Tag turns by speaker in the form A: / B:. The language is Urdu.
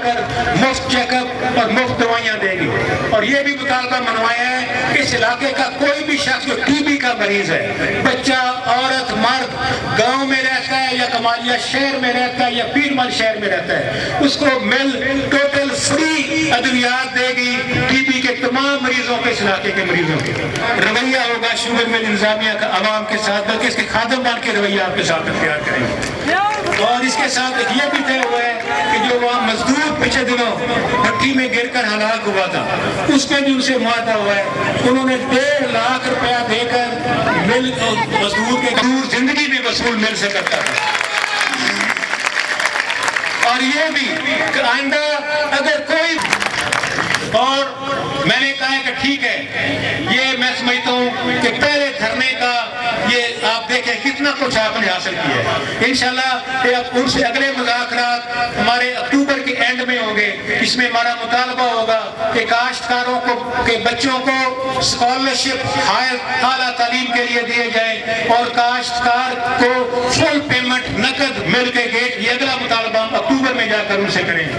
A: کر مفت چیک اپ اور مفت دوائیاں دے گی. اور یہ بھی مطالبہ منوایا ہے کہ اس علاقے کا کوئی بھی شخص جو ٹی بی کا مریض ہے, بچہ, عورت, مرد, گاؤں میں رہتا ہے یا کمالیہ شہر میں رہتا ہے یا پیرمل شہر میں رہتا ہے, اس کو مل ٹوٹل فری ادویات دے گی ٹی بی کے تمام مریضوں کے, اس علاقے کے مریضوں کے. رویہ ہوگا شوگر مل انتظامیہ کا عوام کے ساتھ, بلکہ اس کے خادم بن کے رویہ آپ کے ساتھ اختیار کریں گے. اور اس کے ساتھ یہ بھی طے ہوا ہے کہ جو وہاں مزدور پچھلے دنوں بھٹی میں گر کر ہلاک ہوا تھا, اس پہ بھی ان سے معاہدہ ہوا ہے. انہوں نے 1.5 لاکھ روپیہ دے کر مل مزدور کے دور زندگی میں وصول مل سے کرتا تھا. اور یہ بھی کہ آئندہ اگر کوئی, اور میں نے کہا ہے کہ ٹھیک ہے, یہ میں سمجھتا ہوں کہ پہلے دھرنے کا یہ آپ دیکھیں کتنا کچھ آپ نے حاصل کیا ہے. انشاءاللہ ان سے اگلے مذاکرات ہمارے اکتوبر کے اینڈ میں ہوں گے. اس میں ہمارا مطالبہ ہوگا کہ کاشتکاروں کو کے بچوں کو اسکالرشپ اعلیٰ تعلیم کے لیے دیے جائیں اور کاشتکار کو فل پیمنٹ نقد مل کے گیٹ. یہ اگلا مطالبہ ہم اکتوبر میں جا کر ان سے کریں گے.